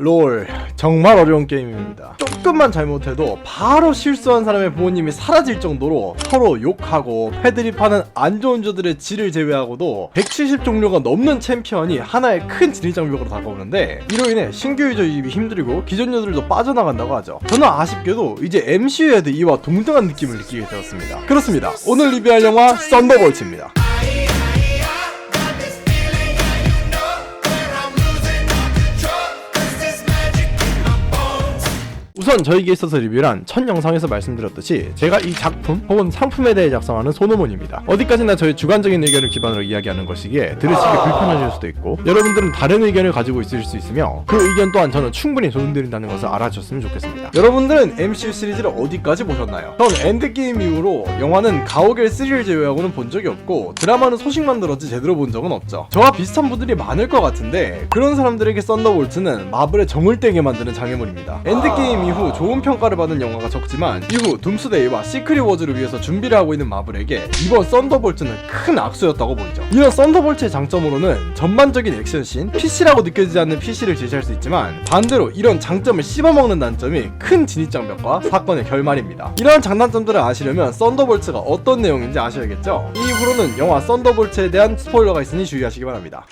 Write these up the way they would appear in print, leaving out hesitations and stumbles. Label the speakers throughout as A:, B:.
A: 롤 정말 어려운 게임입니다. 조금만 잘못해도 바로 실수한 사람의 부모님이 사라질 정도로 서로 욕하고 패드립하는 안 좋은 조들의 질을 제외하고도 170종류가 넘는 챔피언이 하나의 큰 진입장벽으로 다가오는데, 이로 인해 신규 유저 유입이 힘들고 기존 유저들도 빠져나간다고 하죠. 저는 아쉽게도 이제 MCU에도 이와 동등한 느낌을 느끼게 되었습니다. 그렇습니다. 오늘 리뷰할 영화 썬더볼츠입니다. 우선 저에게 있어서 리뷰란 첫 영상에서 말씀드렸듯이 제가 이 작품 혹은 상품에 대해 작성하는 소노몬입니다. 어디까지나 저의 주관적인 의견을 기반으로 이야기하는 것이기에 들으시기 불편하실 수도 있고, 여러분들은 다른 의견을 가지고 있을 수 있으며 그 의견 또한 저는 충분히 도움드린다는 것을 알아주셨으면 좋겠습니다. 여러분들은 MCU 시리즈를 어디까지 보셨나요? 전 엔드게임 이후로 영화는 가오갤 3를 제외하고는 본 적이 없고, 드라마는 소식만 들었지 제대로 본 적은 없죠. 저와 비슷한 분들이 많을 것 같은데, 그런 사람들에게 썬더볼츠는 마블의 정을 떼게 만드는 장애물입니다. 엔드게임 이후 좋은 평가를 받은 영화가 적지만, 이후 둠스데이와 시크릿 워즈를 위해서 준비를 하고 있는 마블에게 이번 썬더볼츠는 큰 악수였다고 보이죠. 이런 썬더볼츠의 장점으로는 전반적인 액션씬, PC라고 느껴지지 않는 PC를 제시할 수 있지만, 반대로 이런 장점을 씹어먹는 단점이 큰 진입장벽과 사건의 결말입니다. 이러한 장단점들을 아시려면 썬더볼츠가 어떤 내용인지 아셔야겠죠? 이 이후로는 영화 썬더볼츠에 대한 스포일러가 있으니 주의하시기 바랍니다.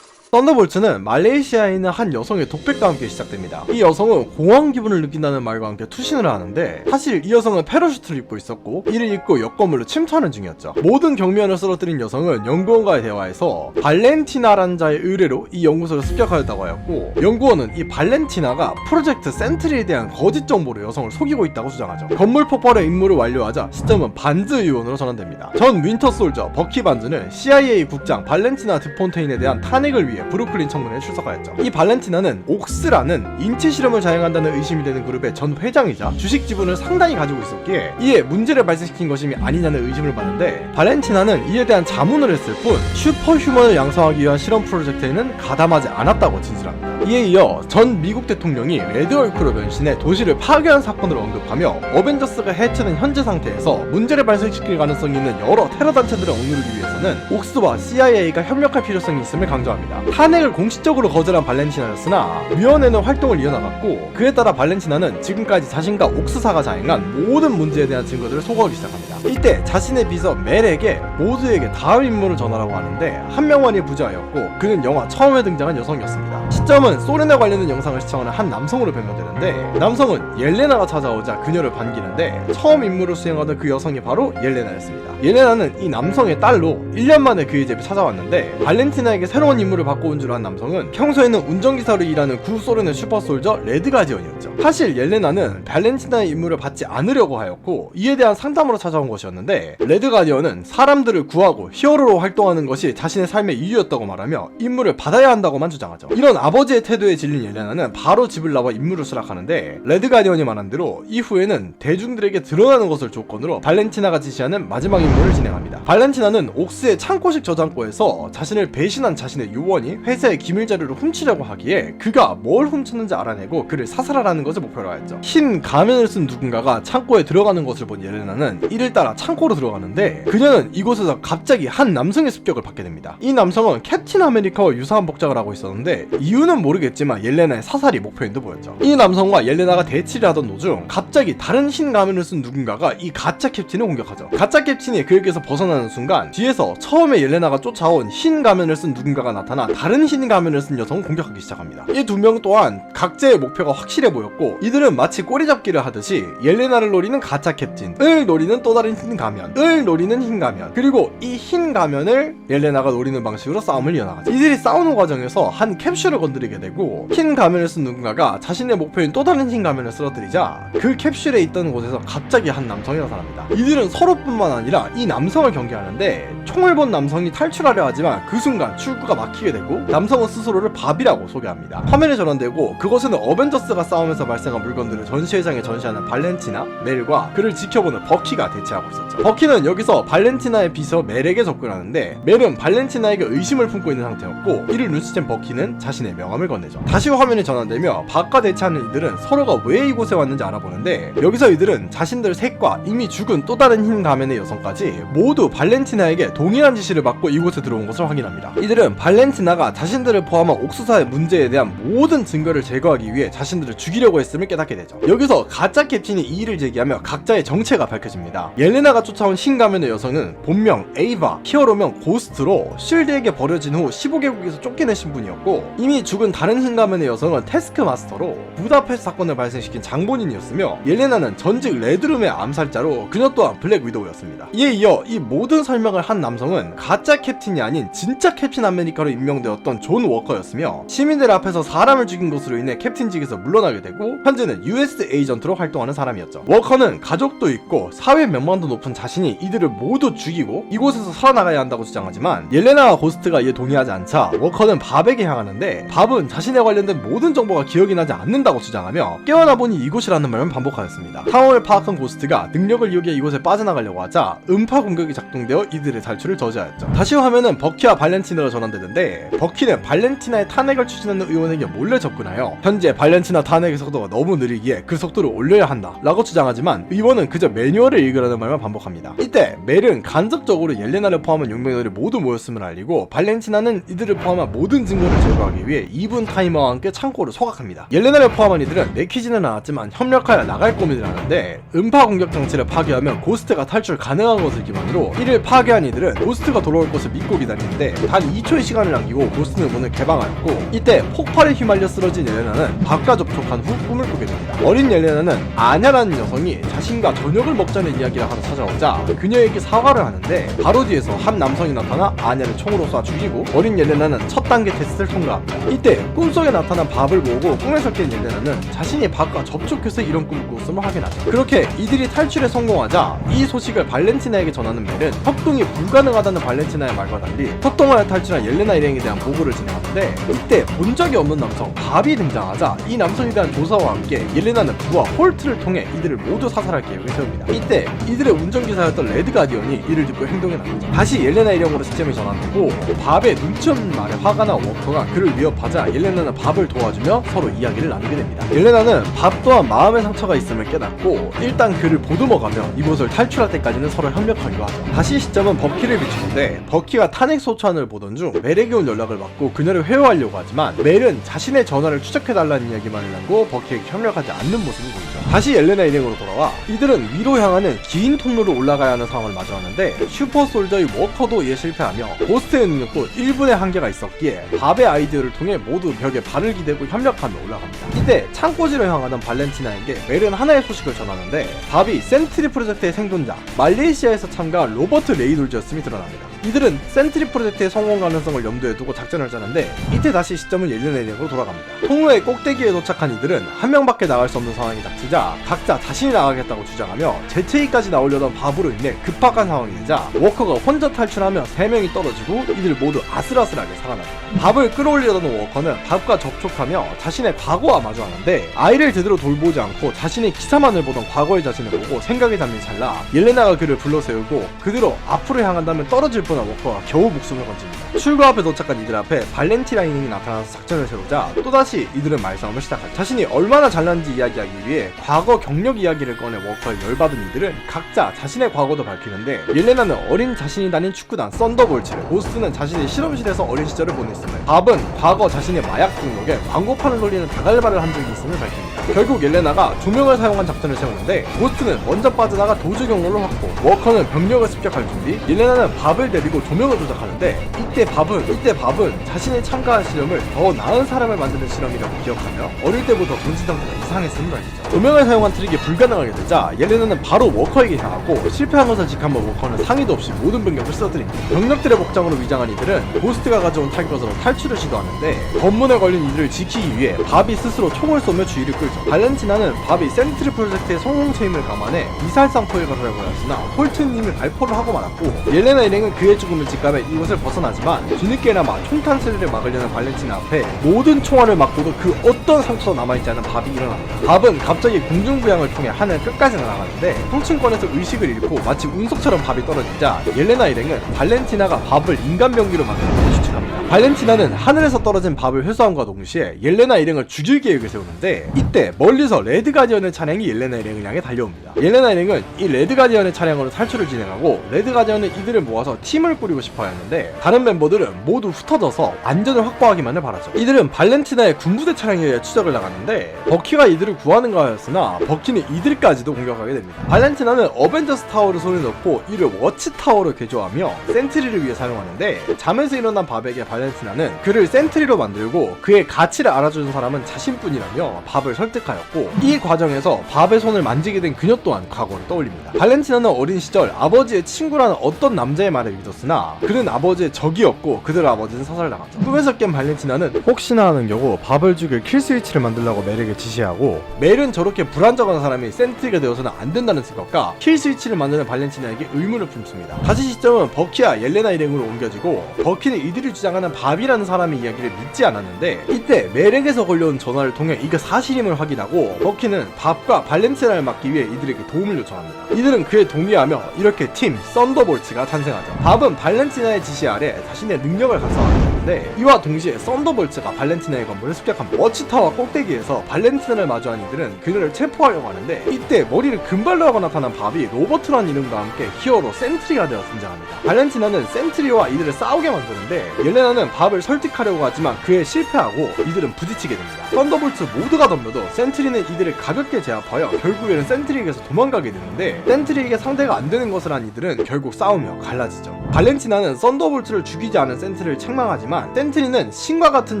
A: 썬더볼츠는 말레이시아에 있는 한 여성의 독백과 함께 시작됩니다. 이 여성은 공황 기분을 느낀다는 말과 함께 투신을 하는데, 사실 이 여성은 패러슈트를 입고 있었고 이를 입고 역건물로 침투하는 중이었죠. 모든 경비원을 쓰러뜨린 여성은 연구원과의 대화에서 발렌티나라는 자의 의뢰로 이 연구소를 습격하였다고 하였고, 연구원은 이 발렌티나가 프로젝트 센트리에 대한 거짓 정보로 여성을 속이고 있다고 주장하죠. 건물 폭발의 임무를 완료하자 시점은 반즈 의원으로 전환됩니다. 전 윈터 솔저 버키 반즈는 CIA 국장 발렌티나 드폰테인에 대한 탄핵을 위해 브루클린 청문회에 출석하였죠. 이 발렌티나는 옥스라는 인체 실험을 자행한다는 의심이 되는 그룹의 전 회장이자 주식 지분을 상당히 가지고 있었기에 이에 문제를 발생시킨 것이 아니냐는 의심을 받는데, 발렌티나는 이에 대한 자문을 했을 뿐 슈퍼휴먼을 양성하기 위한 실험 프로젝트에는 가담하지 않았다고 진술합니다. 이에 이어 전 미국 대통령이 레드얼크로 변신해 도시를 파괴한 사건을 언급하며, 어벤져스가 해체된 현재 상태에서 문제를 발생시킬 가능성이 있는 여러 테러 단체들을 억누르기 위해서는 옥스와 CIA가 협력할 필요성이 있음을 강조합니다. 탄핵을 공식적으로 거절한 발렌티나였으나 위원회는 활동을 이어나갔고, 그에 따라 발렌티나는 지금까지 자신과 옥스사가 자행한 모든 문제에 대한 증거들을 소거하기 시작합니다. 이때 자신의 비서 멜에게 모두에게 다음 임무를 전하라고 하는데, 한 명만이 부자였고 그는 영화 처음에 등장한 여성이었습니다. 시점은 소련에 관련된 영상을 시청하는 한 남성으로 변경되는데, 남성은 옐레나가 찾아오자 그녀를 반기는데, 처음 임무를 수행하던 그 여성이 바로 옐레나였습니다. 옐레나는 이 남성의 딸로 1년 만에 그의 집에 찾아왔는데, 발렌티나에게 새로운 임무를 받고 온 줄 안 남성은 평소에는 운전기사로 일하는 구소련의 슈퍼솔저 레드가디언이었죠. 사실 옐레나는 발렌티나의 임무를 받지 않으려고 하였고, 이에 대한 상담으로 찾아온 것이었는데, 레드가디언은 사람들을 구하고 히어로로 활동하는 것이 자신의 삶의 이유였다고 말하며 임무를 받아야 한다고만 주장하죠. 이런 아버지의 태도에 질린 옐레나는 바로 집을 나와 임무를 수락하는데, 레드가디언이 말한 대로 이후에는 대중들에게 드러나는 것을 조건으로 발렌티나가 지시하는 마지막 임무를 진행합니다. 발렌티나는 옥스의 창고식 저장고에서 자신을 배신한 자신의 요원이 회사의 기밀 자료를 훔치려고 하기에, 그가 뭘 훔쳤는지 알아내고 그를 사살하라는 것을 목표로 하였죠. 흰 가면을 쓴 누군가가 창고에 들어가는 것을 본 옐레나는 이를 따라 창고로 들어가는데, 그녀는 이곳에서 갑자기 한 남성의 습격을 받게 됩니다. 이 남성은 캡틴 아메리카와 유사한 복장을 하고 있었는데, 이유는 모르겠지만 옐레나의 사살이 목표인 듯 보였죠. 이 남성과 옐레나가 대치를 하던 도중 갑자기 다른 흰 가면을 쓴 누군가가 이 가짜 캡틴을 공격하죠. 가짜 캡틴이 그에게서 벗어나는 순간 뒤에서 처음에 옐레나가 쫓아온 흰 가면을 쓴 누군가가 나타나 다른 흰 가면을 쓴 여성을 공격하기 시작합니다. 이 두 명 또한 각자의 목표가 확실해 보였고, 이들은 마치 꼬리잡기를 하듯이 옐레나를 노리는 가짜 캡틴을 노리는 또 다른 흰 가면을 노리는 흰 가면, 그리고 이 흰 가면을 옐레나가 노리는 방식으로 싸움을 이어나가죠. 이들이 싸우는 과정에서 한 캡슐을 건드리게 되고, 흰 가면을 쓴 누군가가 자신의 목표인 또 다른 흰 가면을 쓰러뜨리자 그 캡슐에 있던 곳에서 갑자기 한 남성이 나타납니다. 이들은 서로뿐만 아니라 이 남성을 경계하는데, 총을 본 남성이 탈출하려 하지만 그 순간 출구가 막히게 되고, 남성은 스스로를 밥이라고 소개합니다. 화면에 전환되고 그곳에는 어벤져스가 싸우면서 발생한 물건들을 전시회장에 전시하는 발렌티나, 멜과 그를 지켜보는 버키가 대치하고 있었죠. 버키는 여기서 발렌티나의 발렌티나의 비서 멜에게 접근하는데 멜은 발렌티나에게 의심을 품고 있는 상태였고 이를 눈치챈 버키는 자신의 명함을 건네죠. 다시 화면이 전환되며 박과 대치하는 이들은 서로가 왜 이곳에 왔는지 알아보는데 여기서 이들은 자신들 셋과 이미 죽은 또 다른 흰 가면의 여성까지 모두 발렌티나에게 동일한 지시를 받고 이곳에 들어온 것을 확인합니다. 이들은 발렌티나가 자신들을 포함한 옥수사의 문제에 대한 모든 증거를 제거하기 위해 자신들을 죽이려고 했음을 깨닫게 되죠. 여기서 가짜 캡틴이 이의를 제기하며 각자의 정체가 밝혀집니다. 옐레나가 쫓아온 흰 가면의 여성은 본명 에이바, 히어로명 고스트로 쉴드에게 버려진 후 15개국에서 쫓겨낸 신분이었고 이미 죽은 다른 흰 가면의 여성은 태스크마스터로 부다페스트 사건을 발생시킨 장본인이었으며 옐레나는 전직 레드룸의 암살자로 그녀 또한 블랙 위도우였습니다. 이에 이어 이 모든 설명을 한 남성은 가짜 캡틴이 아닌 진짜 캡틴 아메리카로 임명되었던 존 워커였으며 시민들 앞에서 사람을 죽인 것으로 인해 캡틴직에서 물러나게 되고 현재는 US 에이전트로 활동하는 사람이었죠. 워커는 가족도 있고 사회 명망도 높은 자신이 이들을 모두 죽이고 이곳에서 살아나가야 한다고 주장하지만 옐레나와 고스트가 이에 동의하지 않자 워커는 밥에게 향하는데 밥은 자신에 관련된 모든 정보가 기억이 나지 않는다고 주장하며 깨어나 보니 이곳이라는 말만 반복하였습니다. 상황을 파악한 고스트가 능력을 이용해 이곳에 빠져나가려고 하자 음파 공격이 작동되어 이들의 탈출을 저지하였죠. 다시 화면은 버키와 발렌티나로 전환되는데 버키는 발렌티나의 탄핵을 추진하는 의원에게 몰래 접근하여 현재 발렌티나 탄핵의 속도가 너무 느리기에 그 속도를 올려야 한다 라고 주장하지만 의원은 그저 매뉴얼을 읽으라는 말만 반복합니다. 이때 멜은 간접적으로 옐레나를 포함한 용맹들이 모두 모였음을 알리고 발렌티나는 이들을 포함한 모든 증거를 제거하기 위해 2분 타이머와 함께 창고를 소각합니다. 옐레나를 포함한 이들은 내키지는 않았지만 협력하여 나갈 고민을 하는데 음파 공격 장치를 파괴하면 고스트가 탈출 가능한 것을 기반으로 이를 파괴한 이들은 고스트가 돌아올 것을 믿고 기다리는데 단 2초의 시간을 남기고 고스트는 문을 개방하였고 이때 폭발에 휘말려 쓰러진 옐레나는 밥과 접촉한 후 꿈을 꾸게 됩니다. 어린 옐레나는 아냐라는 여성이 자신과 저녁을 먹자는 이야기를 하러 찾아오자 그녀에게 사과를 하는데 바로 뒤에서 한 남성이 나타나 아냐를 총으로 쏴 죽이고 어린 옐레나는 첫 단계 테스트를 통과합니다. 이때 꿈속에 나타난 밥을 보고 꿈에서 깬 옐레나는 자신이 밥과 접촉해서 이런 꿈을 꿨음을 확인하죠. 그렇게 이들이 탈출에 성공하자 이 소식을 발렌티나에게 전하는 멜은 협동이 불가능하다는 발렌티나의 말과 달리 협동하여 탈출한 옐레나 일행에 대한 보고를 진행하는데 이때 본 적이 없는 남성 밥이 등장하자 이 남성에 대한 조사와 함께 옐레나는 부하 홀트를 통해 이들을 모두 사살할 계획을 세웁니다. 이때 이들의 운전기사였던 레드 가디언이 이를 듣고 행동에 나가죠. 다시 옐레나 일행으로 시스템이 전환되고 밥에 눈치 없는 말에 화가 난 워커가 그를 위협하자 옐레나는 밥을 도와주며 서로 이야기를 나누게 됩니다. 옐레나는 밥 또한 마음의 상처가 있음을 깨닫고 일단 그를 보듬어가며 이곳을 탈출할 때까지는 서로 협력하기로 하죠. 다시 시점은 버키를 비추는데 버키가 탄핵 소추안을 보던 중 멜에게 온 연락을 받고 그녀를 회유하려고 하지만 멜은 자신의 전화를 추적해달라는 이야기만을 남고 버키에게 협력하지 않는 모습을 보이죠. 다시 옐레나 일행으로 돌아와 이들은 위로 향하는 긴 통로로 올라가야 하는 상황을 마주하는데 슈퍼솔저의 워커도 이에 실패하며 고스트의 능력도 1분의 한계가 있었기에 밥의 아이디어를 통해 모두 벽에 발을 기대고 협력하며 올라갑니다. 이때 창고지로 향하던 발렌티나에게 멜은 하나의 소식을 전하는데 밥이 센트리 프로젝트의 생존자 말레이시아에서 참가한 로버트 레이놀즈였음이 드러납니다. 이들은 센트리 프로젝트의 성공 가능성을 염두에 두고 작전을 짜는데 이때 다시 시점은 옐레나 일행으로 돌아갑니다. 통로의 꼭대기에 도착한 이들은 한 명밖에 나갈 수 없는 상황이 닥치자 각자 자신이 나가겠다고 주장하며 재채기까지 나오려던 밥으로 인해 급박한 상황이 되자 워커가 혼자 탈출하며 3명이 떨어지고 이들 모두 아슬아슬하게 살아납니다. 밥을 끌어올리려던 워커는 밥과 접촉하며 자신의 과거와 마주하는데 아이를 제대로 돌보지 않고 자신의 기사만을 보던 과거의 자신을 보고 생각이 잠긴 찰나 옐레나가 그를 불러세우고 그대로 앞으로 향한다면 떨어질 뻔한 워커가 겨우 목숨을 건집니다. 출구 앞에 도착한 이들 앞에 발렌티나인이 나타나서 작전을 세우자 또다시 이들은 말싸움을 시작하죠. 자신이 얼마나 잘난지 이야기하기 위해 과거 경력 이야기를 꺼내 워커에 열받은 이들은 각자 자신의 과거도 밝히는데 옐레나는 어린 자신이 다닌 축구단 썬더볼츠를, 고스트는 자신의 실험실에서 어린 시절을 보냈음을, 밥은 과거 자신의 마약 등록에 광고판을 돌리는 다갈발을 한 적이 있음을 밝힙니다. 결국 옐레나가 조명을 사용한 작전을 세우는데 고스트는 먼저 빠져나가 도주 경로를 확보, 워커는 병력을 습격할 준비, 옐레나는 밥을 데리고 조명을 조작하는데 이때 밥은 자신이 참가한 실험을 더 나은 사람을 만드는 실험이라고 기억하며 어릴 때부터 정신 상태가 이상했음을 밝히죠. 조명을 사용한 트릭이 불가능하게 되자 옐레나는 바로 워커에게 향하고 실패한 것을 직감한 워커는 상의도 없이 모든 병력을 쓰러뜨립니다. 병력들의 복장으로 위장한 이들은 고스트가 가져온 탈것으로 탈출을 시도하는데 검문에 걸린 이들을 지키기 위해 밥이 스스로 총을 쏘며 주의를 끌죠. 발렌티나는 밥이 센트리 프로젝트의 성공 책임을 감안해 미사일상 포획을 하려고 하였으나 홀트님이 발포를 하고 말았고 옐레나 일행은 그에 그의 죽음을 직감해 이곳을 벗어나지만 뒤늦게나마 총탄 소리를 막으려는 발렌티나 앞에 모든 총알을 맞고도 그 어떤 상처도 남아있지 않은 밥이 일어납니다. 밥은 갑자기 공중부양을 통해 하늘 끝까지 날아가는데 성층권에서 의식을 잃고 마치 운석처럼 밥이 떨어지자 옐레나 일행은 발렌티나가 밥을 인간병기로 만들었다고 추측합니다. 발렌티나는 하늘에서 떨어진 밥을 회수함과 동시에 옐레나 일행을 죽일 계획을 세우는데 이때 멀리서 레드 가디언의 차량이 옐레나 일행을 향해 달려옵니다. 옐레나 일행은 이 레드 가디언의 차량으로 탈출을 진행하고 레드 가디언은 이들을 모아서 팀을 꾸리고 싶어 했는데 다른 멤버들은 모두 흩어져서 안전을 확보하기만을 바라죠. 이들은 발렌티나의 군부대 차량에 의해 추적을 나갔는데 버키가 이들을 구하는가 하였으나 버키는 이들까지도 공격하게 됩니다. 발렌티나는 어벤져스 타워를 손에 넣고 이를 워치 타워로 개조하며 센트리를 위해 사용하는데 잠에서 일어난 밥에게 발렌티나는 그를 센트리로 만들고 그의 가치를 알아주는 사람은 자신뿐이라며 밥을 설득하였고 이 과정에서 밥의 손을 만지게 된 그녀 또한 과거를 떠올립니다. 발렌티나는 어린 시절 아버지의 친구라는 어떤 남자의 말을 믿었으나 그는 아버지의 적이었고 그들 아버지는 사살당하죠. 꿈에서 깬 발렌티나는 혹시나 하는 경우 밥을 죽일 킬스위치를 만들라고 멜에게 지시하고 멜은 저렇게 불안정한 사람이 센트리가 되어서는 안 된다는 생각과 킬스위치를 만드는 발렌티나에게 의문을 품습니다. 다시 시점은 버키와 옐레나 일행으로 옮겨지고 버키는 이들이 주장하는 밥이라는 사람의 이야기를 믿지 않았는데 이때 멜에게서 걸려온 전화를 통해 이게 사실임을 확인하고 버키는 밥과 발렌티나를 막기 위해 이들에게 도움을 요청합니다. 이들은 그에 동의하며 이렇게 팀 썬더볼츠가 탄생하죠. 밥은 발렌티나의 지시 아래 자신의 능력을 각성하게 되는데 이와 동시에 썬더볼츠가 발렌티나의 건물을 습격합니다. 워치타워 꼭대기에서 발렌티나를 마주한 이들은 그녀를 체포하려고 하는데 이때 머리를 금발로 하고 나타난 밥이 로버트라는 이름과 함께 히어로 센트리가 되어 등장합니다. 발렌티나는 센트리와 이들을 싸우게 만드는데 옐레나는 밥을 설득하려고 하지만 그에 실패하고 이들은 부딪히게 됩니다. 썬더볼츠 모두가 덤벼도 센트리는 이들을 가볍게 제압하여 결국에는 센트리에게서 도망가게 되는데 센트리에게 상대가 안 되는 것을 한 이들은 결국 싸우며 갈라지죠. 발렌티나는 썬더볼츠를 죽이지 않은 센트리를 책망하지만 센트리는 신과 같은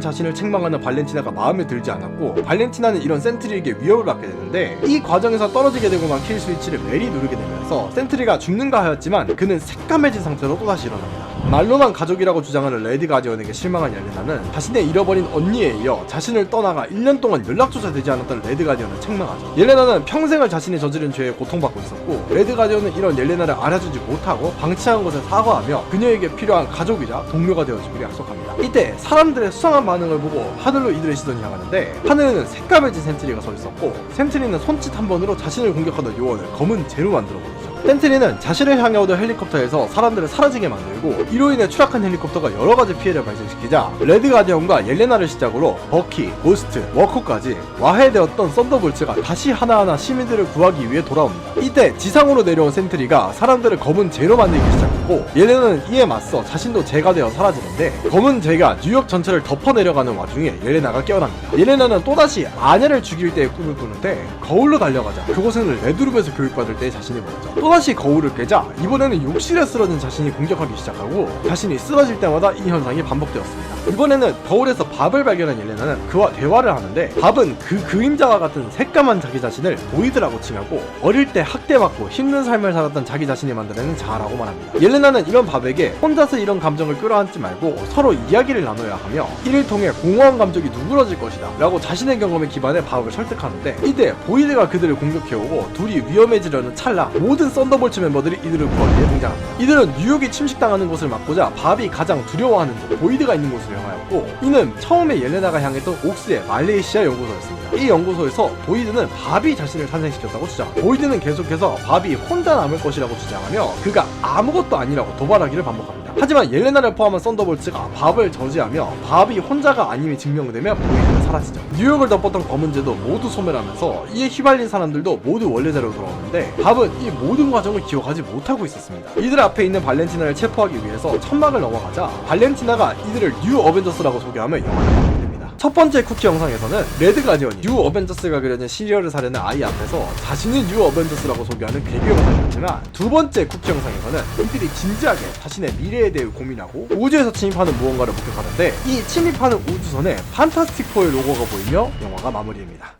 A: 자신을 책망하는 발렌티나가 마음에 들지 않았고 발렌티나는 이런 센트리에게 위협을 받게 되는데 이 과정에서 떨어지게 되고만 킬 스위치를 멜이 누르게 되면서 센트리가 죽는가 하였지만 그는 새까매진 상태로 또다시 일어납니다. 말로만 가족이라고 주장하는 레드 가디언에게 실망한 옐레나는 자신의 잃어버린 언니에 이어 자신을 떠나가 1년 동안 연락조차 되지 않았던 레드 가디언을 책망하죠. 옐레나는 평생을 자신이 저지른 죄에 고통받고 있었고 레드 가디언은 이런 옐레나를 알아주지 못하고 방치한 것에 사과하며 그녀에게 필요한 가족이자 동료가 되어주기로 약속합니다. 이때 사람들의 수상한 반응을 보고 하늘로 이들의 시선이 향하는데 하늘에는 색감해진 센트리가 서 있었고 센트리는 손짓 한 번으로 자신을 공격하던 요원을 검은 재로 만들어버리죠. 센트리는 자신을 향해 오던 헬리콥터에서 사람들을 사라지게 만들고 이로 인해 추락한 헬리콥터가 여러가지 피해를 발생시키자 레드 가디언과 옐레나를 시작으로 버키, 고스트, 워커까지 와해되었던 썬더볼츠가 다시 하나하나 시민들을 구하기 위해 돌아옵니다. 이때 지상으로 내려온 센트리가 사람들을 검은 재로 만들기 시작했고 옐레나는 이에 맞서 자신도 재가 되어 사라지는데 검은 재가 뉴욕 전체를 덮어내려가는 와중에 옐레나가 깨어납니다. 옐레나는 또다시 아내를 죽일 때의 꿈을 꾸는데 거울로 달려가자 그곳에는 레드룸에서 교육받을 때의 자신이 보였죠. 또다시 거울을 깨자 이번에는 욕실에 쓰러진 자신이 공격하기 시작하고 자신이 쓰러질 때마다 이 현상이 반복되었습니다. 이번에는 거울에서 밥을 발견한 옐레나는 그와 대화를 하는데 밥은 그 그림자와 같은 새까만 자기 자신을 보이드라고 칭하고 어릴 때 학대받고 힘든 삶을 살았던 자기 자신이 만들어낸 자아라고 말합니다. 옐레나는 이런 밥에게 혼자서 이런 감정을 끌어안지 말고 서로 이야기를 나눠야 하며 이를 통해 공허한 감정이 누그러질 것이다 라고 자신의 경험에 기반해 밥을 설득하는데 이때 보이드가 그들을 공격해오고 둘이 위험해지려는 찰나 모든 썬더볼츠 멤버들이 이들을 구하기 위해 등장합니다. 이들은 뉴욕이 침식당하는 것을 막고자 밥이 가장 두려워하는 곳 보이드가 있는 곳으로 향하였고 이는 처음에 옐레나가 향했던 옥스의 말레이시아 연구소였습니다. 이 연구소에서 보이드는 밥이 자신을 탄생시켰다고 주장합니다. 보이드는 계속해서 밥이 혼자 남을 것이라고 주장하며 그가 아무것도 아니라고 도발하기를 반복합니다. 하지만 옐레나를 포함한 썬더볼츠가 밥을 저지하며 밥이 혼자가 아님이 증명되며 보이드는 사라지죠. 뉴욕을 덮었던 검은재도 모두 소멸하면서 이에 휘발린 사람들도 모두 원래대로 돌아오는데 밥은 이 모든 과정을 기억하지 못하고 있었습니다. 이들 앞에 있는 발렌티나를 체포하기 위해서 천막을 넘어가자 발렌티나가 이들을 뉴 어벤져스라고 소개하며 영화를 마무리 됩니다. 첫 번째 쿠키 영상에서는 레드 가디언이 뉴 어벤져스가 그려진 시리얼을 사려는 아이 앞에서 자신이 뉴 어벤져스라고 소개하는 개그 영상이었지만 두 번째 쿠키 영상에서는 이들이 진지하게 자신의 미래에 대해 고민하고 우주에서 침입하는 무언가를 목격하는데 이 침입하는 우주선에 판타스틱4의 로고가 보이며 영화가 마무리됩니다.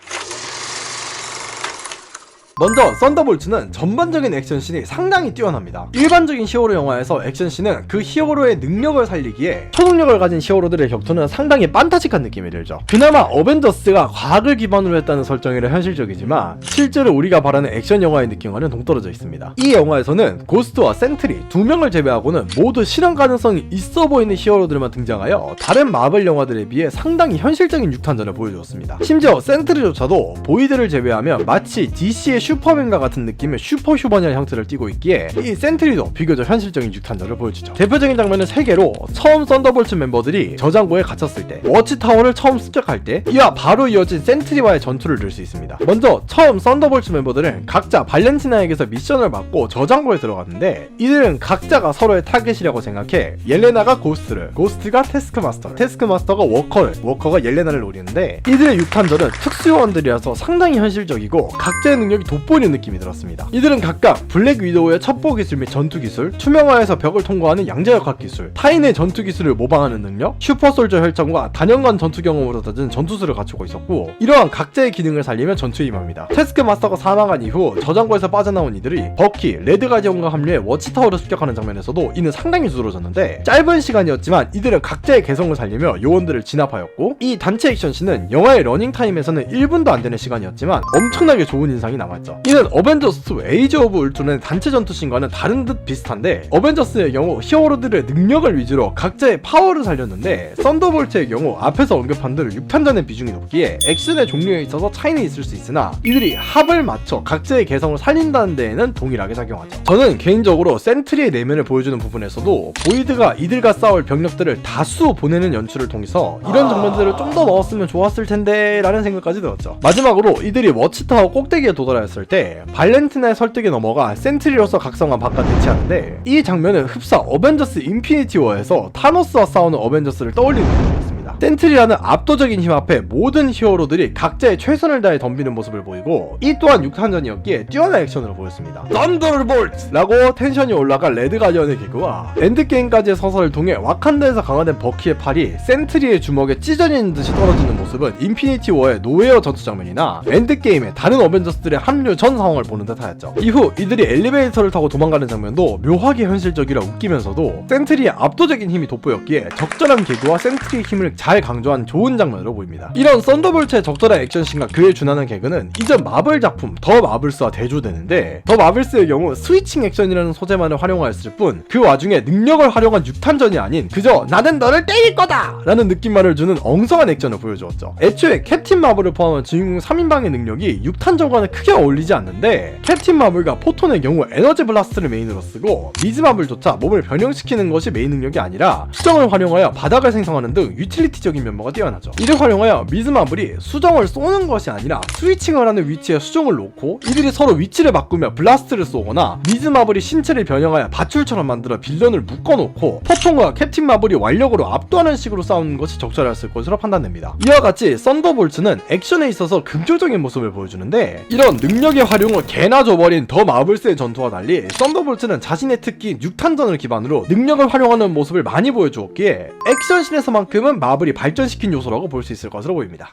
A: 먼저 썬더볼츠는 전반적인 액션씬이 상당히 뛰어납니다. 일반적인 히어로 영화에서 액션씬은 그 히어로의 능력을 살리기에 초능력을 가진 히어로들의 격투는 상당히 판타직한 느낌이 들죠. 그나마 어벤져스가 과학을 기반으로 했다는 설정이라 현실적이지만 실제로 우리가 바라는 액션 영화의 느낌과는 동떨어져 있습니다. 이 영화에서는 고스트와 센트리 두 명을 제외하고는 모두 실현 가능성이 있어 보이는 히어로들만 등장하여 다른 마블 영화들에 비해 상당히 현실적인 육탄전을 보여주었습니다. 심지어 센트리조차도 보이드를 제외하면 마치 DC의 슈퍼맨과 같은 느낌의 슈퍼휴먼이라는 형태를 띠고 있기에 이 센트리도 비교적 현실적인 육탄전을 보여주죠. 대표적인 장면은 3개로 처음 썬더볼츠 멤버들이 저장고에 갇혔을 때, 워치타워를 처음 습격할 때, 이와 바로 이어진 센트리와의 전투를 들 수 있습니다. 먼저 처음 썬더볼츠 멤버들은 각자 발렌티나에게서 미션을 받고 저장고에 들어갔는데, 이들은 각자가 서로의 타겟이라고 생각해 옐레나가 고스트를, 고스트가 태스크마스터를, 태스크마스터가 워커를, 워커가 옐레나를 노리는데, 이들의 육탄전은 특수요원들이라서 상당히 현실적이고 각자의 능력이 돋보이는 느낌이 들었습니다. 이들은 각각 블랙 위도우의 첩보 기술 및 전투 기술, 투명화에서 벽을 통과하는 양자역학 기술, 타인의 전투 기술을 모방하는 능력, 슈퍼솔저 혈전과 단연간 전투 경험으로 다진 전투술을 갖추고 있었고, 이러한 각자의 기능을 살리며 전투에 임합니다. 태스크마스터가 사망한 이후 저장고에서 빠져나온 이들이 버키, 레드가디언과 합류해 워치타워를 습격하는 장면에서도 이는 상당히 두드러졌는데, 짧은 시간이었지만 이들은 각자의 개성을 살리며 요원들을 진압하였고, 이 단체 액션씬은 영화의 러닝타임에서는 1분도 안 되는 시간이었지만 엄청나게 좋은 인상이 남았죠. 이는 어벤져스 2 에이지 오브 울트론의 단체 전투씬과는 다른 듯 비슷한데, 어벤져스의 경우 히어로들의 능력을 위주로 각자의 파워를 살렸는데, 썬더볼트의 경우 앞에서 언급한 대로 육탄전의 비중이 높기에 액션의 종류에 있어서 차이는 있을 수 있으나 이들이 합을 맞춰 각자의 개성을 살린다는 데에는 동일하게 작용하죠. 저는 개인적으로 센트리의 내면을 보여주는 부분에서도 보이드가 이들과 싸울 병력들을 다수 보내는 연출을 통해서 이런 장면들을 좀 더 넣었으면 좋았을 텐데 라는 생각까지 들었죠. 마지막으로 이들이 워치타워 꼭대기에 도달하였을 때 발렌티나의 설득에 넘어가 센트리로서 각성한 바과 대치하는데, 이 장면은 흡사 어벤져스 인피니티 워에서 타노스와 싸우는 어벤져스를 떠올리는 느낌이었습니다. 센트리라는 압도적인 힘 앞에 모든 히어로들이 각자의 최선을 다해 덤비는 모습을 보이고, 이 또한 육탄전이었기에 뛰어난 액션으로 보였습니다. 썬더볼트! 라고 텐션이 올라간 레드가디언의 개그와 엔드게임까지의 서사를 통해 와칸다에서 강화된 버키의 팔이 센트리의 주먹에 찢어지는 듯이 떨어지는 모습은 인피니티 워의 노웨어 전투 장면이나 엔드게임의 다른 어벤져스들의 합류 전 상황을 보는 듯 하였죠. 이후 이들이 엘리베이터를 타고 도망가는 장면도 묘하게 현실적이라 웃기면서도 센트리의 압도적인 힘이 돋보였기에 적절한 개그와 센트리의 힘을 잘 강조한 좋은 장면으로 보입니다. 이런 썬더볼트의 적절한 액션씬과 그에 준하는 개그는 이전 마블 작품 더 마블스와 대조되는데, 더 마블스의 경우 스위칭 액션이라는 소재만을 활용하였을 뿐 그 와중에 능력을 활용한 육탄전이 아닌 그저 나는 너를 때릴 거다! 라는 느낌만을 주는 엉성한 액션을 보여주었죠. 애초에 캡틴 마블을 포함한 주인공 3인방의 능력이 육탄전과는 크게 어울리지 않는데, 캡틴 마블과 포톤의 경우 에너지 블라스트를 메인으로 쓰고, 미즈 마블조차 몸을 변형시키는 것이 메인 능력이 아니라 수정을 활용하여 바닥을 생성하는 등 유틸리티적인 면모가 뛰어나죠. 이를 활용하여 미즈 마블이 수정을 쏘는 것이 아니라 스위칭을 하는 위치에 수정을 놓고 이들이 서로 위치를 바꾸며 블라스트를 쏘거나, 미즈 마블이 신체를 변형하여 밧줄처럼 만들어 빌런을 묶어놓고 포톤과 캡틴 마블이 완력으로 압도하는 식으로 싸우는 것이 적절했을 것으로 판단됩니다. 이와 같이 썬더볼츠는 액션에 있어서 긍정적인 모습을 보여주는데, 이런 능력의 활용을 개나 줘버린 더 마블스의 전투와 달리 썬더볼츠는 자신의 특기인 육탄전을 기반으로 능력을 활용하는 모습을 많이 보여주었기에 액션씬에서만큼은 마블이 발전시킨 요소라고 볼 수 있을 것으로 보입니다.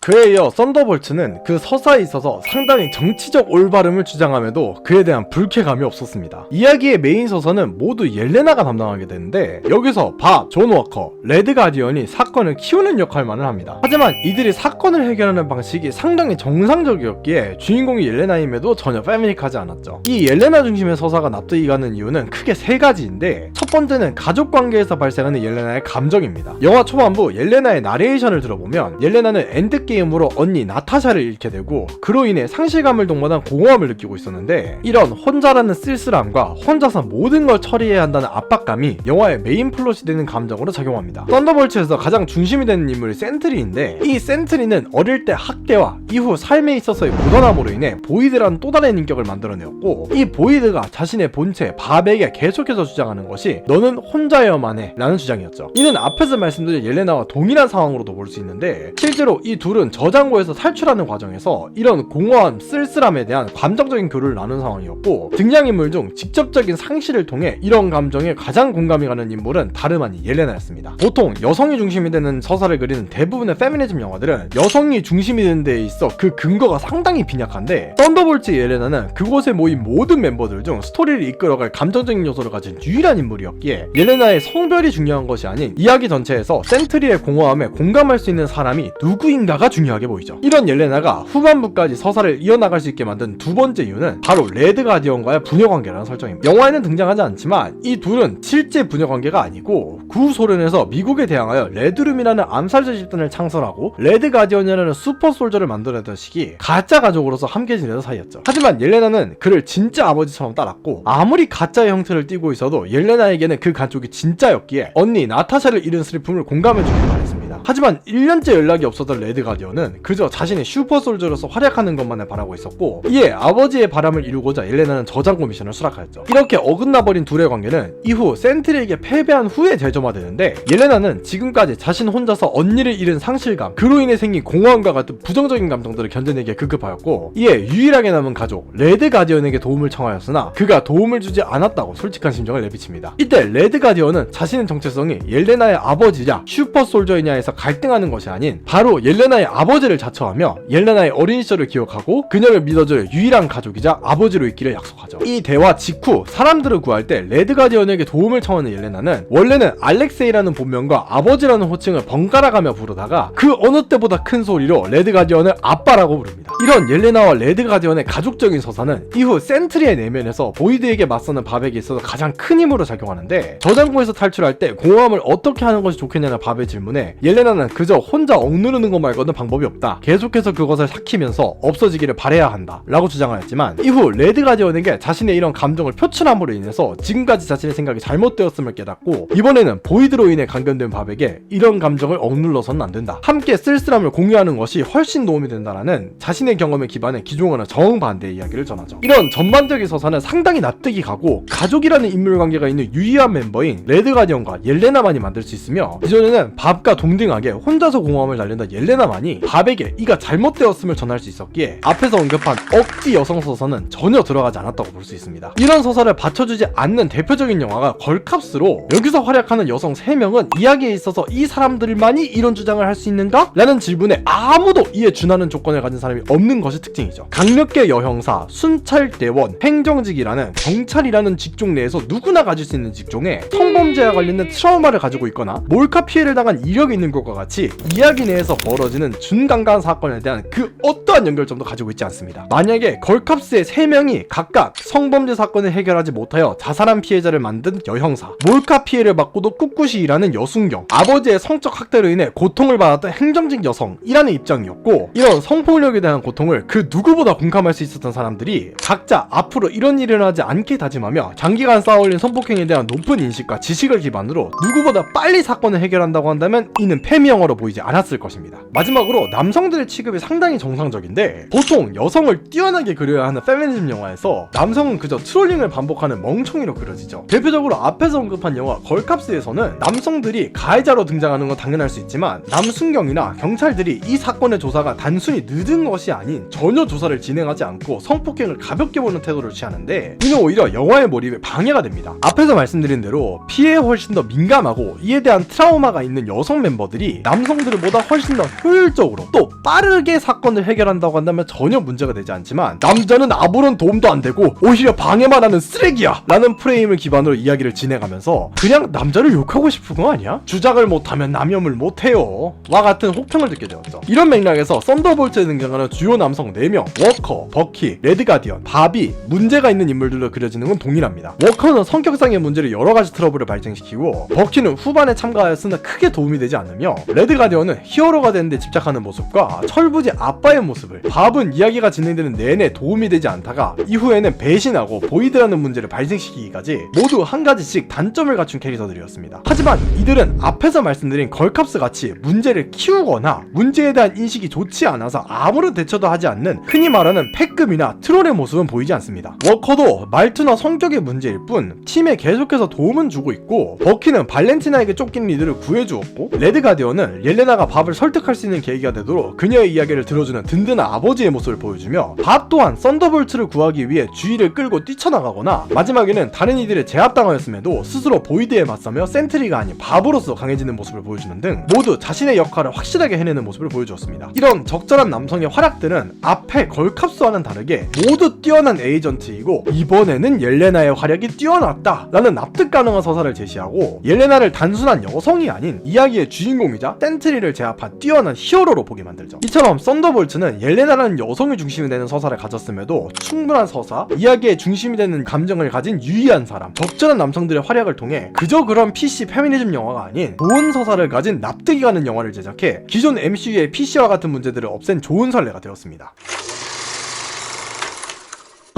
A: 그에 이어 썬더볼츠는 그 서사에 있어서 상당히 정치적 올바름을 주장함에도 그에 대한 불쾌감이 없었습니다. 이야기의 메인 서사는 모두 옐레나가 담당하게 되는데, 여기서 밥, 존 워커, 레드 가디언이 사건을 키우는 역할만을 합니다. 하지만 이들이 사건을 해결하는 방식이 상당히 정상적이었기에 주인공이 옐레나임에도 전혀 패밀릭하지 않았죠. 이 옐레나 중심의 서사가 납득이 가는 이유는 크게 3가지인데, 첫 번째는 가족 관계에서 발생하는 옐레나의 감정입니다. 영화 초반부 옐레나의 나레이션을 들어보면 옐레나는 엔드게임 으로 언니 나타샤를 잃게 되고, 그로 인해 상실감을 동반한 공허함을 느끼고 있었는데, 이런 혼자라는 쓸쓸함과 혼자서 모든 걸 처리해야 한다는 압박감이 영화의 메인 플롯이 되는 감정으로 작용합니다. 썬더볼츠에서 가장 중심이 되는 인물이 센트리인데, 이 센트리는 어릴 때 학대와 이후 삶에 있어서의 무던함으로 인해 보이드라는 또 다른 인격을 만들어내었고, 이 보이드가 자신의 본체 밥에게 계속해서 주장하는 것이 너는 혼자여야만 해 라는 주장이었죠. 이는 앞에서 말씀드린 옐레나와 동일한 상황으로도 볼 수 있는데, 실제로 이 둘은 둘은 저장고에서 탈출하는 과정에서 이런 공허함, 쓸쓸함에 대한 감정적인 교류를 나눈 상황이었고, 등장인물 중 직접적인 상실을 통해 이런 감정에 가장 공감이 가는 인물은 다름 아닌 옐레나였습니다. 보통 여성이 중심이 되는 서사를 그리는 대부분의 페미니즘 영화들은 여성이 중심이 되는 데에 있어 그 근거가 상당히 빈약한데, 썬더볼츠 옐레나는 그곳에 모인 모든 멤버들 중 스토리를 이끌어갈 감정적인 요소를 가진 유일한 인물이었기에 옐레나의 성별이 중요한 것이 아닌 이야기 전체에서 센트리의 공허함에 공감할 수 있는 사람이 누구인가가 중요하게 보이죠. 이런 옐레나가 후반부까지 서사를 이어나갈 수 있게 만든 두 번째 이유는 바로 레드 가디언과의 부녀관계라는 설정입니다. 영화에는 등장하지 않지만 이 둘은 실제 부녀관계가 아니고 구소련에서 미국에 대항하여 레드룸이라는 암살자 집단을 창설하고 레드 가디언이라는 슈퍼 솔저를 만들어내던 시기 가짜 가족으로서 함께 지내던 사이였죠. 하지만 옐레나는 그를 진짜 아버지처럼 따랐고, 아무리 가짜의 형태를 띠고 있어도 옐레나에게는 그 가족이 진짜였기에 언니 나타샤를 잃은 슬픔을 공감해주길 바랬습니다. 하지만 1년째 연락이 없었던 레드 가디언은 그저 자신이 슈퍼 솔저로서 활약하는 것만을 바라고 있었고, 이에 아버지의 바람을 이루고자 옐레나는 저장고 미션을 수락하였죠. 이렇게 어긋나버린 둘의 관계는 이후 센트리에게 패배한 후에 재점화되는데, 옐레나는 지금까지 자신 혼자서 언니를 잃은 상실감, 그로 인해 생긴 공허함과 같은 부정적인 감정들을 견뎌내기에 급급하였고, 이에 유일하게 남은 가족 레드 가디언에게 도움을 청하였으나 그가 도움을 주지 않았다고 솔직한 심정을 내비칩니다. 이때 레드 가디언은 자신의 정체성이 옐레나의 아버지냐 슈퍼 솔저이냐에서 갈등하는 것이 아닌 바로 옐레나의 아버지를 자처하며 옐레나의 어린 시절을 기억하고 그녀를 믿어줄 유일한 가족이자 아버지로 있기를 약속하죠. 이 대화 직후 사람들을 구할 때 레드 가디언에게 도움을 청하는 옐레나는 원래는 알렉세이라는 본명과 아버지라는 호칭을 번갈아가며 부르다가 그 어느 때보다 큰 소리로 레드 가디언을 아빠라고 부릅니다. 이런 옐레나와 레드 가디언의 가족적인 서사는 이후 센트리의 내면에서 보이드에게 맞서는 바백에 있어서 가장 큰 힘으로 작용하는데, 저장고에서 탈출할 때 공허함을 어떻게 하는 것이 좋겠냐는 바베의 질문에 옐레나는 그저 혼자 억누르는 것 말고는 방법이 없다, 계속해서 그것을 삭히면서 없어지기를 바라야 한다 라고 주장하였지만, 이후 레드 가디언에게 자신의 이런 감정을 표출함으로 인해서 지금까지 자신의 생각이 잘못되었음을 깨닫고, 이번에는 보이드로 인해 감견된 바백에 이런 감정을 억눌러서는 안 된다, 함께 쓸쓸함을 공유하는 것이 훨씬 도움이 된다라는 자신의 경험에 기반해 기종하는 정반대의 이야기를 전하죠. 이런 전반적인 서사는 상당히 납득이 가고, 가족이라는 인물 관계가 있는 유일한 멤버인 레드 가디언과 옐레나만이 만들 수 있으며, 이전에는 밥과 동등하게 혼자서 공허함을 달린다 옐레나만이 밥에게 이가 잘못되었음을 전할 수 있었기에 앞에서 언급한 억지 여성 서사는 전혀 들어가지 않았다고 볼 수 있습니다. 이런 서사를 받쳐주지 않는 대표적인 영화가 걸캅스로, 여기서 활약하는 여성 3명은 이야기에 있어서 이 사람들만이 이런 주장을 할 수 있는가? 라는 질문에 아무도 이에 준하는 조건을 가진 사람이 없는 것이 특징이죠. 강력계 여형사, 순찰대원, 행정직이라는 경찰이라는 직종 내에서 누구나 가질 수 있는 직종에 성범죄와 관련된 트라우마를 가지고 있거나 몰카 피해를 당한 이력이 있는 것과 같이 이야기 내에서 벌어지는 준강간 사건에 대한 그 어떠한 연결점도 가지고 있지 않습니다. 만약에 걸캅스의 3명이 각각 성범죄 사건을 해결하지 못하여 자살한 피해자를 만든 여형사, 몰카 피해를 받고도 꿋꿋이 일하는 여순경, 아버지의 성적 학대로 인해 고통을 받았던 행정직 여성이라는 입장이었고, 이런 성폭력에 대한 고통을 그 누구보다 공감할 수 있었던 사람들이 각자 앞으로 이런 일을 하지 않게 다짐하며 장기간 쌓아올린 성폭행에 대한 높은 인식과 지식을 기반으로 누구보다 빨리 사건을 해결한다고 한다면 이는 페미 영화로 보이지 않았을 것입니다. 마지막으로 남성들의 취급이 상당히 정상적인데, 보통 여성을 뛰어나게 그려야 하는 페미니즘 영화에서 남성은 그저 트롤링을 반복하는 멍청이로 그려지죠. 대표적으로 앞에서 언급한 영화 걸캅스에서는 남성들이 가해자로 등장하는 건 당연할 수 있지만, 남순경이나 경찰들이 이 사건의 조사가 단순히 늦은 것이 아닌 전혀 조사를 진행하지 않고 성폭행을 가볍게 보는 태도를 취하는데, 이는 오히려 영화의 몰입에 방해가 됩니다. 앞에서 말씀드린 대로 피해에 훨씬 더 민감하고 이에 대한 트라우마가 있는 여성 멤버들이 남성들보다 훨씬 더 효율적으로 또 빠르게 사건을 해결한다고 한다면 전혀 문제가 되지 않지만, 남자는 아무런 도움도 안 되고 오히려 방해만 하는 쓰레기야 라는 프레임을 기반으로 이야기를 진행하면서 그냥 남자를 욕하고 싶은 거 아니야? 주작을 못하면 남염을 못해요 와 같은 혹평을 듣게 되었죠. 이런 맥락에서 썬더볼츠에 등장하는 주요 남성 4명, 워커, 버키, 레드 가디언, 바비, 문제가 있는 인물들로 그려지는 건 동일합니다. 워커는 성격상의 문제로 여러가지 트러블을 발생시키고, 버키는 후반에 참가하였으나 크게 도움이 되지 않으며, 레드 가디언은 히어로가 되는데 집착하는 모습과 철부지 아빠의 모습을, 밥은 이야기가 진행되는 내내 도움이 되지 않다가 이후에는 배신하고 보이드라는 문제를 발생시키기까지 모두 한 가지씩 단점을 갖춘 캐릭터들이었습니다. 하지만 이들은 앞에서 말씀드린 걸캅스 같이 문제를 키우거나 문제에 대한 인식이 좋지 않아서 아무런 대처도 하지 않는 흔히 말하는 패급이나 트롤의 모습은 보이지 않습니다. 워커도 말투나 성격의 문제일 뿐 팀에 계속해서 도움은 주고 있고, 버키는 발렌티나에게 쫓긴 리드를 구해주었고, 레드 가디언은 옐레나가 밥을 설득할 수 있는 계기가 되도록 그녀의 이야기를 들어주는 든든한 아버지의 모습을 보여주며, 밥 또한 썬더볼트를 구하기 위해 주위를 끌고 뛰쳐나가거나 마지막에는 다른 이들에 제압당하였음에도 스스로 보이드에 맞서며 센트리가 아닌 밥으로서 강해지는 모습을 보여주는 등 모두 자신의 역할을 확실하게 해내는 모습을 보여주었습니다. 이런 적절한 남성의 활약들은 앞에 걸캅스와는 다르게 모두 뛰어난 에이전트이고, 이번에는 옐레나의 활약이 뛰어났다 라는 납득 가능한 서사를 제시하고, 옐레나를 단순한 여성이 아닌 이야기의 주인공이자 센트리를 제압한 뛰어난 히어로로 보게 만들죠. 이처럼 썬더볼트는 옐레나라는 여성이 중심이 되는 서사를 가졌음에도 충분한 서사, 이야기의 중심이 되는 감정을 가진 유의한 사람, 적절한 남성들의 활약을 통해 그저 그런 PC 페미니즘 영화가 아닌 좋은 서사를 가진 납득이 가는 영화를 제작해 기존 MCU의 PC와 같은 문제들을 없앤 좋은 사례가 되었습니다.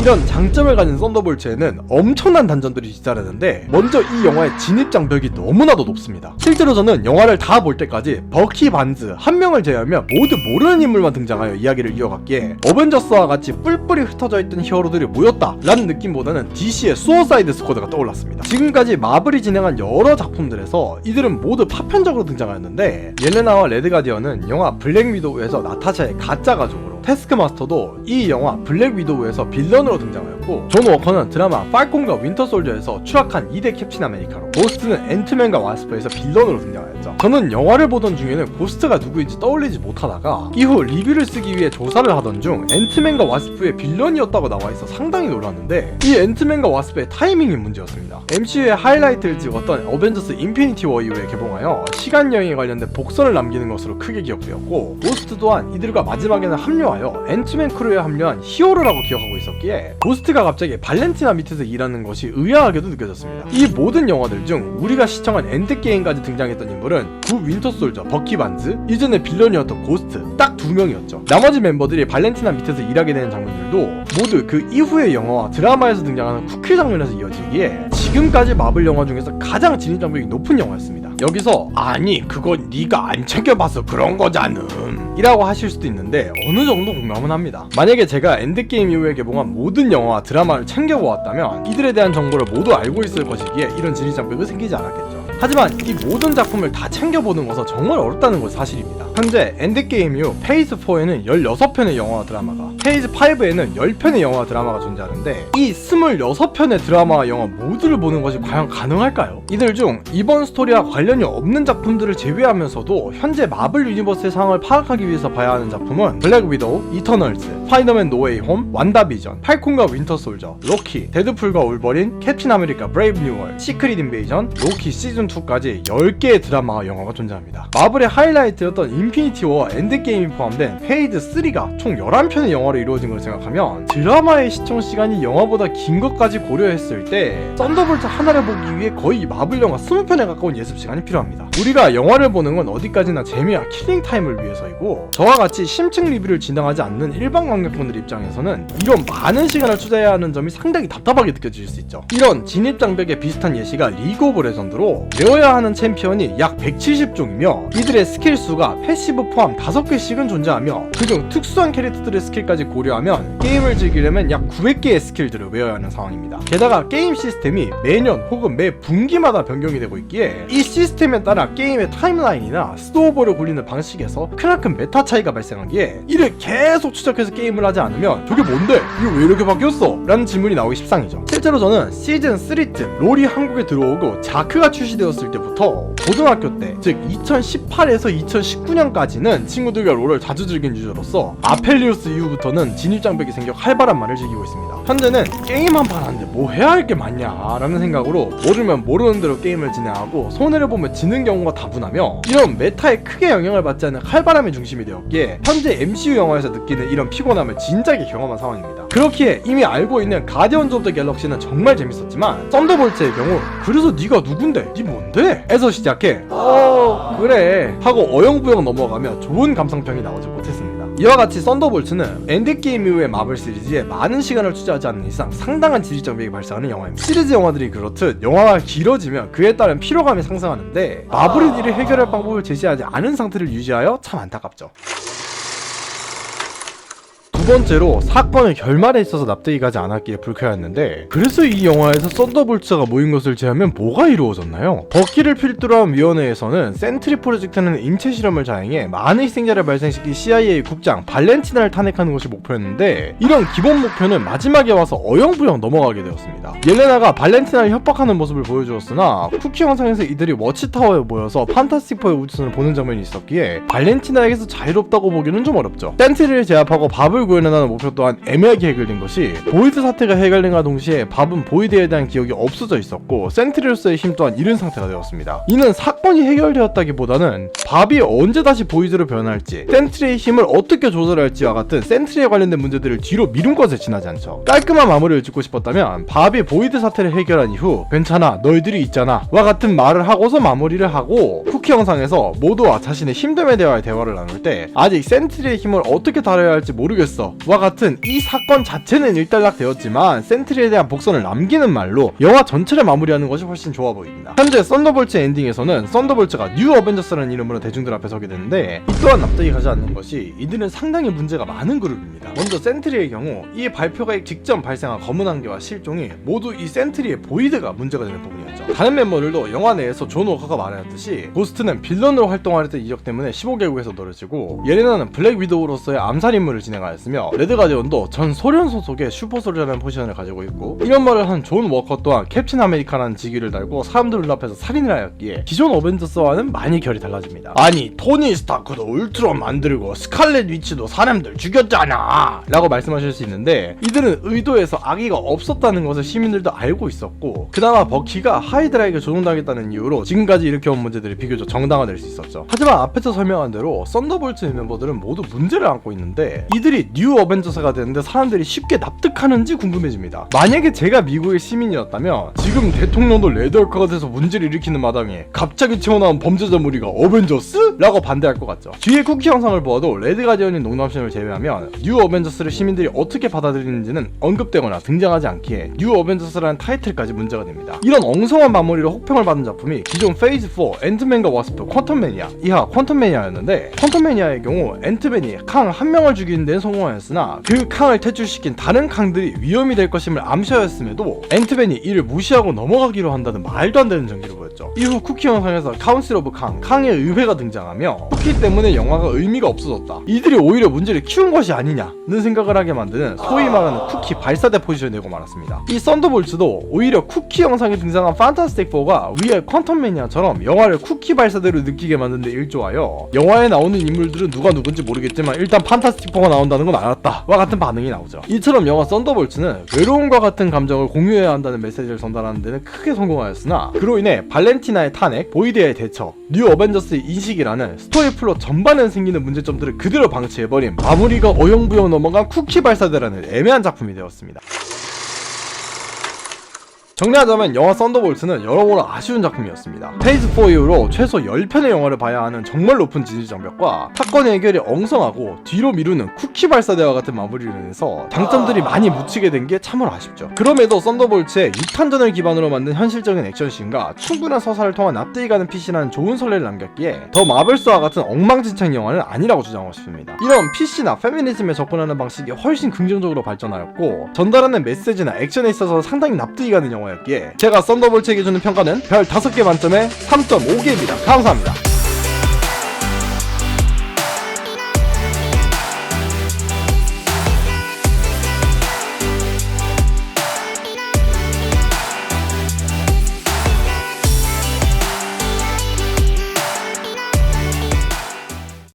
A: 이런 장점을 가진 썬더볼츠에는 엄청난 단전들이 뒤따르는데, 먼저 이 영화의 진입 장벽이 너무나도 높습니다. 실제로 저는 영화를 다 볼 때까지 버키 반즈 한 명을 제외하면 모두 모르는 인물만 등장하여 이야기를 이어갔기에 어벤져스와 같이 뿔뿔이 흩어져 있던 히어로들이 모였다 라는 느낌보다는 DC의 수어사이드 스쿼드가 떠올랐습니다. 지금까지 마블이 진행한 여러 작품들에서 이들은 모두 파편적으로 등장하였는데, 옐레나와 레드 가디언은 영화 블랙 위도우에서 나타샤의 가짜 가족으로, 태스크마스터도 이 영화 블랙 위도우에서 빌런으로 등장하였고, 존 워커는 드라마 팔콘과 윈터 솔저에서 추락한 2대 캡틴 아메리카로, 고스트는 앤트맨과 와스프에서 빌런으로 등장하였죠. 저는 영화를 보던 중에는 고스트가 누구인지 떠올리지 못하다가 이후 리뷰를 쓰기 위해 조사를 하던 중 앤트맨과 와스프의 빌런이었다고 나와있어 상당히 놀랐는데, 이 앤트맨과 와스프의 타이밍이 문제였습니다. MCU의 하이라이트를 찍었던 어벤져스 인피니티 워 이후에 개봉하여 시간여행에 관련된 복선을 남기는 것으로 크게 기억되었고, 고스트 또한 이들과 마지막에는 합류하여 앤트맨 크루에 합류한 히어로라고 기억하고 있었기에 고스트가 갑자기 발렌티나 밑에서 일하는 것이 의아하게도 느껴졌습니다. 이 모든 영화들 중 우리가 시청한 엔드게임까지 등장했던 인물은 구 윈터 솔저, 버키 반즈, 이전에 빌런이었던 고스트 딱 2명이었죠. 나머지 멤버들이 발렌티나 밑에서 일하게 되는 장면들도 모두 그 이후의 영화와 드라마에서 등장하는 쿠키 장면에서 이어지기에 지금까지 마블 영화 중에서 가장 진입 장벽이 높은 영화였습니다. 여기서 아니 그건 네가 안 챙겨봐서 그런 거잖음 이라고 하실 수도 있는데, 어느 정도 공감은 합니다. 만약에 제가 엔드게임 이후에 개봉한 모든 영화와 드라마를 챙겨보았다면 이들에 대한 정보를 모두 알고 있을 것이기에 이런 진입 장벽이 생기지 않았겠죠. 하지만 이 모든 작품을 다 챙겨보는 것은 정말 어렵다는 것이 사실입니다. 현재 엔드게임 이후 페이즈 4에는 16편의 영화와 드라마가, 페이즈 5에는 10편의 영화와 드라마가 존재하는데, 이 26편의 드라마와 영화 모두를 보는 것이 과연 가능할까요? 이들 중 이번 스토리와 관련이 없는 작품들을 제외하면서도 현재 마블 유니버스의 상황을 파악하기 위해서 봐야 하는 작품은 블랙 위도우, 이터널즈, 스파이더맨 노웨이 홈, 완다비전, 팔콘과 윈터 솔저, 로키, 데드풀과 울버린, 캡틴 아메리카 브레이브 뉴월, 시크릿 인베이전, 로키 시즌2까지 10개의 드라마와 영화가 존재합니다. 마블의 하이라이트였던 인피니티 워와 엔드게임이 포함된 페이즈 3가 총 11편의 영화로 이루어진 걸 생각하면 드라마의 시청 시간이 영화보다 긴 것까지 고려했을 때 썬더볼트 하나를 보기 위해 거의 마블 영화 20편에 가까운 예습 시간이 필요합니다. 우리가 영화를 보는 건 어디까지나 재미와 킬링 타임을 위해서이고, 저와 같이 심층 리뷰를 진행하지 않는 일반 관객분들 입장에서는 이런 많은 시간을 투자해야 하는 점이 상당히 답답하게 느껴질 수 있죠. 이런 진입 장벽에 비슷한 예시가 리그 오브 레전드로, 배워야 하는 챔피언이 약 170종이며 이들의 스킬 수가 패시브 포함 5개씩은 존재하며 그중 특수한 캐릭터들의 스킬까지 고려하면 게임을 즐기려면 약 900개의 스킬들을 외워야 하는 상황입니다. 게다가 게임 시스템이 매년 혹은 매 분기마다 변경이 되고 있기에 이 시스템에 따라 게임의 타임라인이나 스노우볼을 굴리는 방식에서 크나큰 메타 차이가 발생하기에 이를 계속 추적해서 게임을 하지 않으면 저게 뭔데? 이거 왜 이렇게 바뀌었어? 라는 질문이 나오기 십상이죠. 실제로 저는 시즌 3쯤 롤이 한국에 들어오고 자크가 출시되었을 때부터 고등학교 때, 즉 2018에서 2019년까지는 친구들과 롤을 자주 즐긴 유저로서 아펠리우스 이후부터는 진입장벽이 생겨 활발한 말을 즐기고 있습니다. 현재는 게임 한 판 하는데 뭐 해야 할 게 많냐 라는 생각으로 모르면 모르는 대로 게임을 진행하고 손해를 보면 지는 경우가 다분하며, 이런 메타에 크게 영향을 받지 않는 활발함의 중심이 되었기에 현재 MCU 영화에서 느끼는 이런 피곤함을 진작에 경험한 상황입니다. 그렇기에 이미 알고 있는 가디언즈 오브 더 갤럭시는 정말 재밌었지만 썬더볼츠의 경우 그래서 네가 누군데? 네 뭔데? 에서 시작해 그래 하고 어영부영 넘어가며 좋은 감상평이 나오지 못했습니다. 이와 같이 썬더볼츠는 엔드게임 이후의 마블 시리즈에 많은 시간을 투자하지 않는 이상 상당한 진입장벽이 발생하는 영화입니다. 시리즈 영화들이 그렇듯 영화가 길어지면 그에 따른 피로감이 상승하는데 마블은 이를 해결할 방법을 제시하지 않은 상태를 유지하여 참 안타깝죠. 두 번째로 사건의 결말에 있어서 납득이 가지 않았기에 불쾌했는데, 그래서 이 영화에서 썬더볼츠가 모인 것을 제하면 뭐가 이루어졌나요? 버키를 필두로 한 위원회에서는 센트리 프로젝트는 인체 실험을 자행해 많은 희생자를 발생시킨 CIA 국장 발렌티나를 탄핵하는 것이 목표였는데, 이런 기본 목표는 마지막에 와서 어영부영 넘어가게 되었습니다. 옐레나가 발렌티나를 협박하는 모습을 보여주었으나 쿠키 영상에서 이들이 워치타워에 모여서 판타스틱4의 우주선을 보는 장면이 있었기에 발렌티나에게서 자유롭다고 보기는 좀 어렵죠. 센트리를 제압하고 밥을 구해내라는 목표 또한 애매하게 해결된 것이, 보이드 사태가 해결된과 동시에 밥은 보이드에 대한 기억이 없어져 있었고 센트리로서의 힘 또한 잃은 상태가 되었습니다. 이는 사건이 해결되었다기보다는 밥이 언제 다시 보이드로 변할지, 센트리의 힘을 어떻게 조절할지와 같은 센트리에 관련된 문제들을 뒤로 미룬 것에 지나지 않죠. 깔끔한 마무리를 짓고 싶었다면 밥이 보이드 사태를 해결한 이후 괜찮아 너희들이 있잖아 와 같은 말을 하고서 마무리를 하고, 쿠키 영상에서 모두와 자신의 힘듦에 대하여 대화를 나눌 때 아직 센트리의 힘을 어떻게 다뤄야 할지 모르겠어 와 같은 이 사건 자체는 일단락되었지만 센트리에 대한 복선을 남기는 말로 영화 전체를 마무리하는 것이 훨씬 좋아 보입니다. 현재 썬더볼츠 엔딩에서는 썬더볼츠가 뉴 어벤져스라는 이름으로 대중들 앞에 서게 되는데, 이 또한 납득이 가지 않는 것이 이들은 상당히 문제가 많은 그룹입니다. 먼저 센트리의 경우 이 발표가 직전 발생한 검은 안개와 실종이 모두 이 센트리의 보이드가 문제가 되는 부분이었죠. 다른 멤버들도 영화 내에서 존 워커가 말하였듯이 고스트는 빌런으로 활동하려던 이적 때문에 15개국에서 떨어지고, 예레나는 블랙 위도우로서의 암살 임무를 진행하였으며, 레드 가디언도 전 소련 소속의 슈퍼솔저라는 포지션을 가지고 있고, 이런 말을 한 존 워커 또한 캡틴 아메리카라는 직위를 달고 사람들 눈앞에서 살인을 하였기에 기존 어벤져스와는 많이 결이 달라집니다. 아니 토니 스타크도 울트론 만들고 스칼렛 위치도 사람들 죽였잖아 라고 말씀하실 수 있는데, 이들은 의도에서 악의가 없었다는 것을 시민들도 알고 있었고, 그나마 버키가 하이드라에게 조종당했다는 이유로 지금까지 일으켜온 문제들이 비교적 정당화될 수 있었죠. 하지만 앞에서 설명한 대로 썬더볼츠 멤버들은 모두 문제를 안고 있는데, 이들이 뉴 어벤져스가 되는데 사람들이 쉽게 납득하는지 궁금해집니다. 만약에 제가 미국의 시민이었다면 지금 대통령도 레드헐크가 돼서 문제를 일으키는 마당에 갑자기 튀어나온 범죄자 무리가 어벤져스? 라고 반대할 것 같죠. 뒤에 쿠키 영상을 보아도 레드 가디언인 농담심을 제외하면 뉴 어벤져스를 시민들이 어떻게 받아들이는지는 언급되거나 등장하지 않기에 뉴 어벤져스라는 타이틀까지 문제가 됩니다. 이런 엉성한 마무리로 혹평을 받은 작품이 기존 페이즈 4 앤트맨과 와스프 퀀텀매니아 이하 퀀텀매니아였는데, 퀀텀매니아의 경우 앤트맨이 캉 한 명을 죽이는 데는 성공하였으나 그 캉을 퇴출시킨 다른 캉들이 위험이 될 것임을 암시하였음에도 앤트맨이 이를 무시하고 넘어가기로 한다는 말도 안 되는 전기를 보였죠. 이후 쿠키 영상에서 카운슬 오브 캉의 의회가 등장하며 쿠키 때문에 영화가 의미가 없어졌다, 이들이 오히려 문제를 키운 것이 아니냐는 생각을 하게 만드는 소위 말하는 쿠키 발사대 포지션을 내고 말았습니다. 이 썬더볼츠도 오히려 쿠키 영상에 등장한 판타스틱4가 위의 퀀텀매니아처럼 영화를 쿠키 발사대로 느끼게 만드는 데 일조하여, 영화에 나오는 인물들은 누가 누군지 모르겠지만 일단 판타스틱4가 나온다는 건 알았다 와 같은 반응이 나오죠. 이처럼 영화 썬더볼츠는 외로움과 같은 감정을 공유해야 한다는 메시지를 전달하는 데는 크게 성공하였으나, 그로 인해 발렌티나의 탄핵, 보이드의 대처, 뉴 어벤져스의 인식이라는 스토리 플롯 전반에 생기는 문제점들을 그대로 방치해버린 마무리가 어영부영 넘어간 쿠키 발사대라는 애매한 작품이 되었습니다. 정리하자면 영화 썬더볼츠는 여러모로 아쉬운 작품이었습니다. 페이즈 4 이후로 최소 10편의 영화를 봐야 하는 정말 높은 진실 장벽과 사건 해결이 엉성하고 뒤로 미루는 쿠키 발사대와 같은 마무리를 해서 장점들이 많이 묻히게 된 게 참으로 아쉽죠. 그럼에도 썬더볼츠의 6탄전을 기반으로 만든 현실적인 액션씬과 충분한 서사를 통한 납득이 가는 PC라는 좋은 선례를 남겼기에 더 마블스와 같은 엉망진창 영화는 아니라고 주장하고 싶습니다. 이런 PC나 페미니즘에 접근하는 방식이 훨씬 긍정적으로 발전하였고, 전달하는 메시지나 액션에 있어서 상당히 납득이 가는 영화 였기에 제가 썬더볼츠에게 주는 평가는 별 5개 만점에 3.5개입니다. 감사합니다.